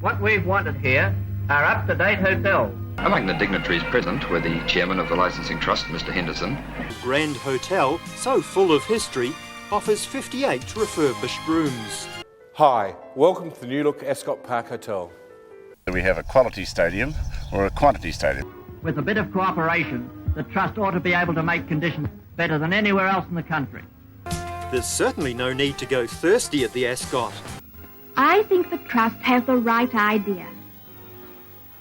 What we've wanted here are up-to-date hotels. Among the dignitaries present were the chairman of the licensing trust, Mr. Henderson. The Grand Hotel, so full of history, offers 58 refurbished rooms. Hi, welcome to the new look Ascot Park Hotel. We have a quality stadium or a quantity stadium. With a bit of cooperation, the Trust ought to be able to make conditions better than anywhere else in the country. There's certainly no need to go thirsty at the Ascot. I think the Trust has the right idea.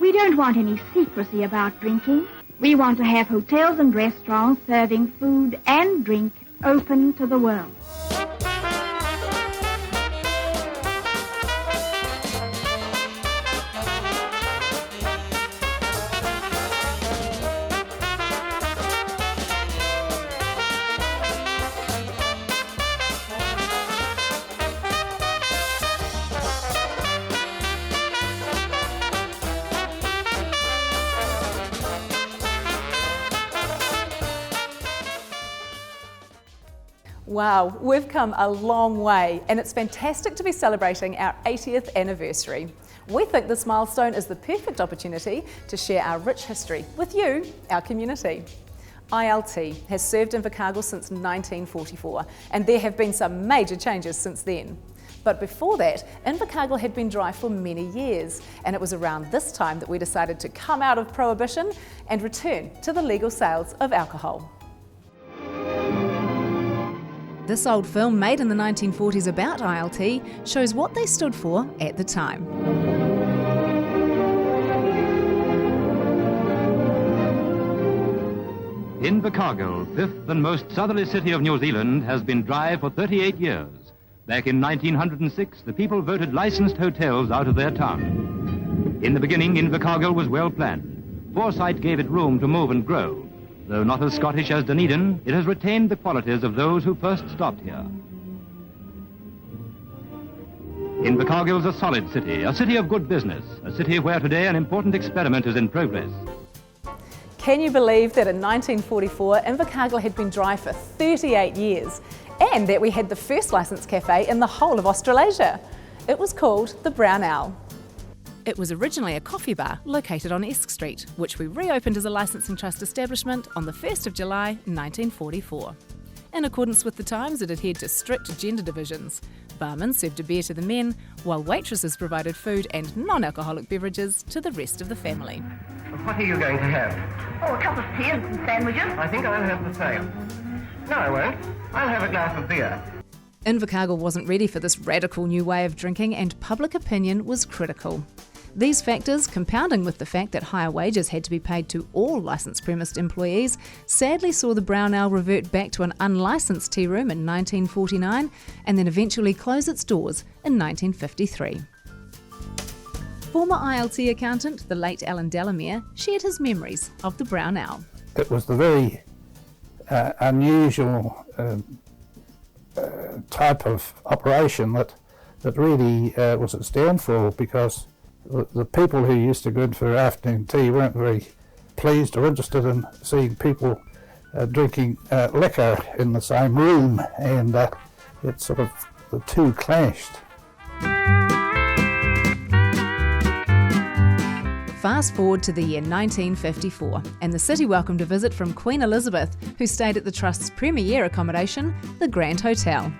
We don't want any secrecy about drinking. We want to have hotels and restaurants serving food and drink open to the world. Wow, we've come a long way and it's fantastic to be celebrating our 80th anniversary. We think this milestone is the perfect opportunity to share our rich history with you, our community. ILT has served Invercargill since 1944 and there have been some major changes since then. But before that, Invercargill had been dry for many years, and it was around this time that we decided to come out of prohibition and return to the legal sales of alcohol. This old film, made in the 1940s about ILT, shows what they stood for at the time. Invercargill, fifth and most southerly city of New Zealand, has been dry for 38 years. Back in 1906, the people voted licensed hotels out of their town. In the beginning, Invercargill was well planned. Foresight gave it room to move and grow. Though not as Scottish as Dunedin, it has retained the qualities of those who first stopped here. Invercargill's a solid city, a city of good business, a city where today an important experiment is in progress. Can you believe that in 1944, Invercargill had been dry for 38 years, and that we had the first licensed cafe in the whole of Australasia? It was called the Brown Owl. It was originally a coffee bar located on Esk Street, which we reopened as a licensing trust establishment on the 1st of July 1944. In accordance with the times, it adhered to strict gender divisions. Barmen served a beer to the men, while waitresses provided food and non-alcoholic beverages to the rest of the family. What are you going to have? Oh, a cup of tea and some sandwiches. I think I'll have the same. No, I won't. I'll have a glass of beer. Invercargill wasn't ready for this radical new way of drinking, and public opinion was critical. These factors, compounding with the fact that higher wages had to be paid to all licensed premised employees, sadly saw the Brown Owl revert back to an unlicensed tea room in 1949 and then eventually close its doors in 1953. Former ILT accountant, the late Alan Delamere, shared his memories of the Brown Owl. It was the very unusual type of operation that really was its downfall, because the people who used to go in for afternoon tea weren't very pleased or interested in seeing people drinking liquor in the same room, and it sort of, the two clashed. Fast forward to the year 1954, and the city welcomed a visit from Queen Elizabeth, who stayed at the Trust's premier accommodation, the Grand Hotel.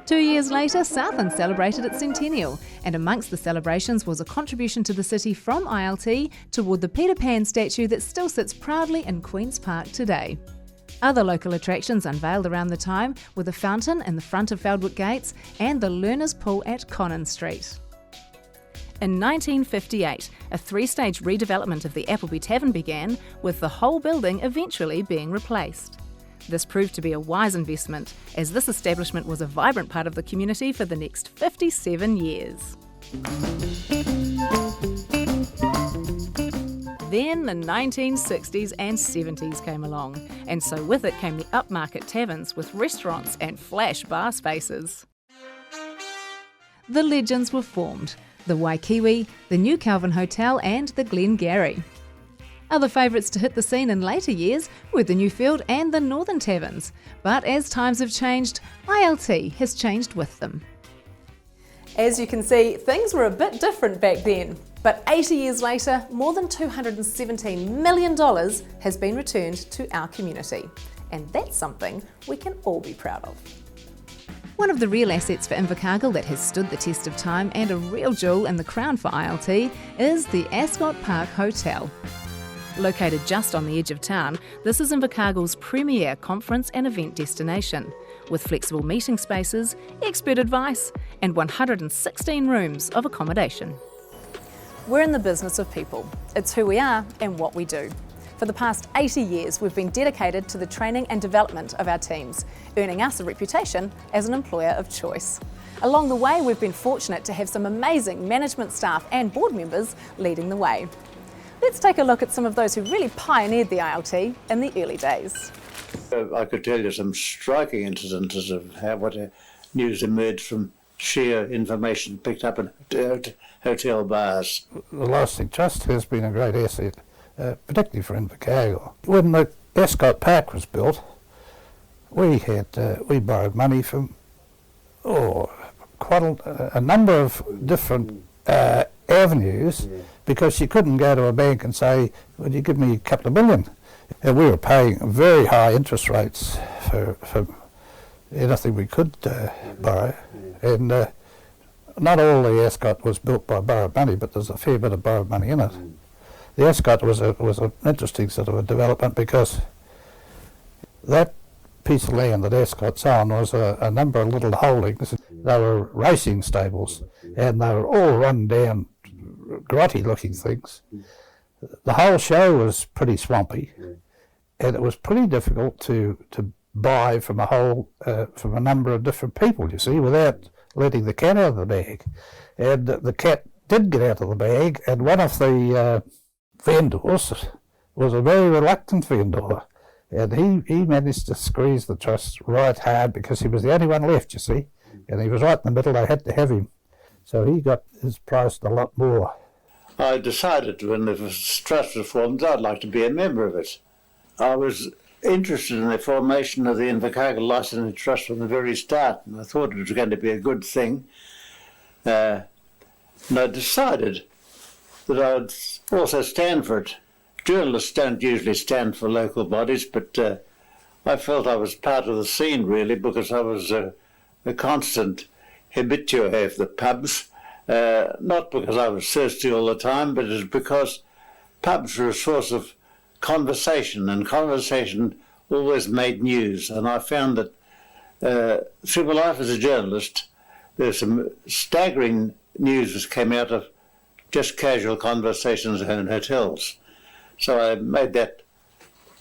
Two years later, Southland celebrated its centennial, and amongst the celebrations was a contribution to the city from ILT toward the Peter Pan statue that still sits proudly in Queen's Park today. Other local attractions unveiled around the time were the fountain in the front of Feldwick Gates and the Learners' Pool at Conan Street. In 1958, a three-stage redevelopment of the Appleby Tavern began, with the whole building eventually being replaced. This proved to be a wise investment, as this establishment was a vibrant part of the community for the next 57 years. Then the 1960s and 70s came along, and so with it came the upmarket taverns with restaurants and flash bar spaces. The legends were formed: the Waikiwi, the New Calvin Hotel and the Glengarry. Other favourites to hit the scene in later years were the Newfield and the Northern Taverns, but as times have changed, ILT has changed with them. As you can see, things were a bit different back then, but 80 years later, more than $217 million has been returned to our community, and that's something we can all be proud of. One of the real assets for Invercargill that has stood the test of time and a real jewel in the crown for ILT is the Ascot Park Hotel. Located just on the edge of town, this is Invercargill's premier conference and event destination, with flexible meeting spaces, expert advice, and 116 rooms of accommodation. We're in the business of people. It's who we are and what we do. For the past 80 years, we've been dedicated to the training and development of our teams, earning us a reputation as an employer of choice. Along the way, we've been fortunate to have some amazing management staff and board members leading the way. Let's take a look at some of those who really pioneered the ILT in the early days. I could tell you some striking incidents of how what news emerged from sheer information picked up in hotel bars. The Licensing Trust has been a great asset, particularly for Invercargill. When the Ascot Park was built, we borrowed money from quite a number of different avenues, because you couldn't go to a bank and say, would you give me a couple of million? And we were paying very high interest rates for anything we could borrow. And not all the Ascot was built by borrowed money, but there's a fair bit of borrowed money in it. The Ascot was an interesting sort of a development, because that piece of land that Ascot's on was a number of little holdings. They were racing stables, and they were all run down, grotty looking things. The whole show was pretty swampy, and it was pretty difficult to buy from a number of different people, you see, without letting the cat out of the bag. And the cat did get out of the bag, and one of the vendors was a very reluctant vendor, and he managed to squeeze the trust right hard, because he was the only one left, you see, and he was right in the middle. They had to have him, so he got his price a lot more. I decided when the trust was formed, I'd like to be a member of it. I was interested in the formation of the Invercargill Licensing Trust from the very start, and I thought it was going to be a good thing. And I decided that I would also stand for it. Journalists don't usually stand for local bodies, but I felt I was part of the scene, really, because I was a constant habitué of the pubs. Not because I was thirsty all the time, but it's because pubs were a source of conversation, and conversation always made news. And I found that through my life as a journalist, there's some staggering news that came out of just casual conversations in hotels. So I made that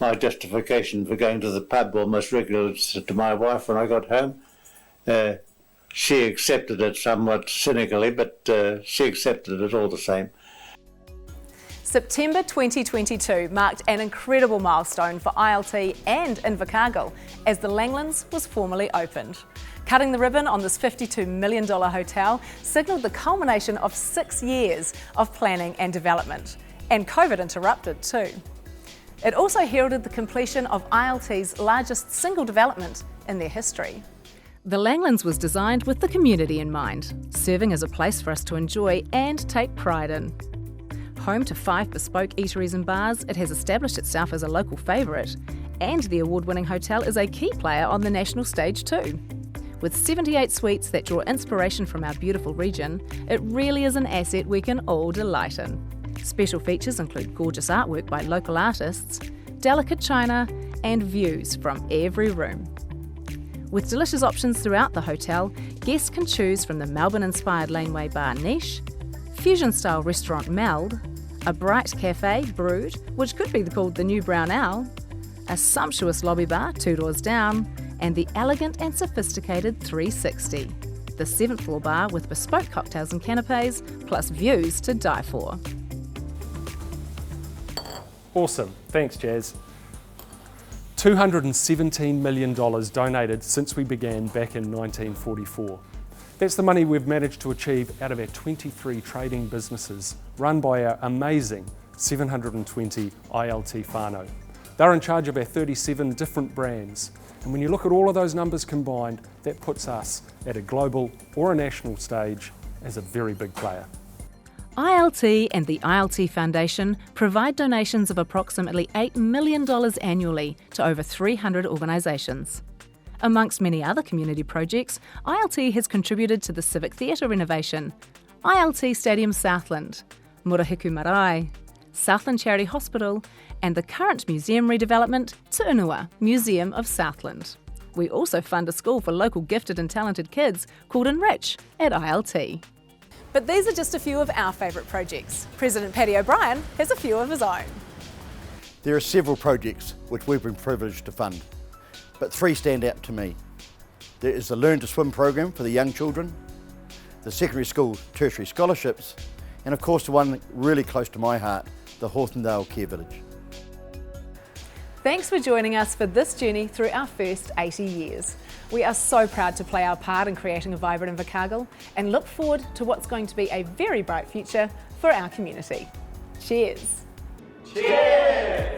my justification for going to the pub almost regularly to my wife when I got home. She accepted it somewhat cynically, but she accepted it all the same. September 2022 marked an incredible milestone for ILT and Invercargill as the Langlands was formally opened. Cutting the ribbon on this $52 million hotel signalled the culmination of 6 years of planning and development, and COVID interrupted too. It also heralded the completion of ILT's largest single development in their history. The Langlands was designed with the community in mind, serving as a place for us to enjoy and take pride in. Home to 5 bespoke eateries and bars, it has established itself as a local favourite, and the award-winning hotel is a key player on the national stage too. With 78 suites that draw inspiration from our beautiful region, it really is an asset we can all delight in. Special features include gorgeous artwork by local artists, delicate china, and views from every room. With delicious options throughout the hotel, guests can choose from the Melbourne-inspired laneway bar Niche, fusion-style restaurant Meld, a bright cafe Brood, which could be called the new Brown Owl, a sumptuous lobby bar 2 doors down, and the elegant and sophisticated 360, the 7th floor bar with bespoke cocktails and canapes, plus views to die for. Awesome, thanks Jazz. $217 million donated since we began back in 1944. That's the money we've managed to achieve out of our 23 trading businesses, run by our amazing 720 ILT whānau. They're in charge of our 37 different brands. And when you look at all of those numbers combined, that puts us at a global or a national stage as a very big player. ILT and the ILT Foundation provide donations of approximately $8 million annually to over 300 organisations. Amongst many other community projects, ILT has contributed to the Civic Theatre renovation, ILT Stadium Southland, Murahiku Marae, Southland Charity Hospital, and the current museum redevelopment, Te Unua Museum of Southland. We also fund a school for local gifted and talented kids called Enrich at ILT. But these are just a few of our favourite projects. President Paddy O'Brien has a few of his own. There are several projects which we've been privileged to fund, but three stand out to me. There is the Learn to Swim program for the young children, the secondary school tertiary scholarships, and of course the one really close to my heart, the Hawthorndale Care Village. Thanks for joining us for this journey through our first 80 years. We are so proud to play our part in creating a vibrant Invercargill and look forward to what's going to be a very bright future for our community. Cheers! Cheers!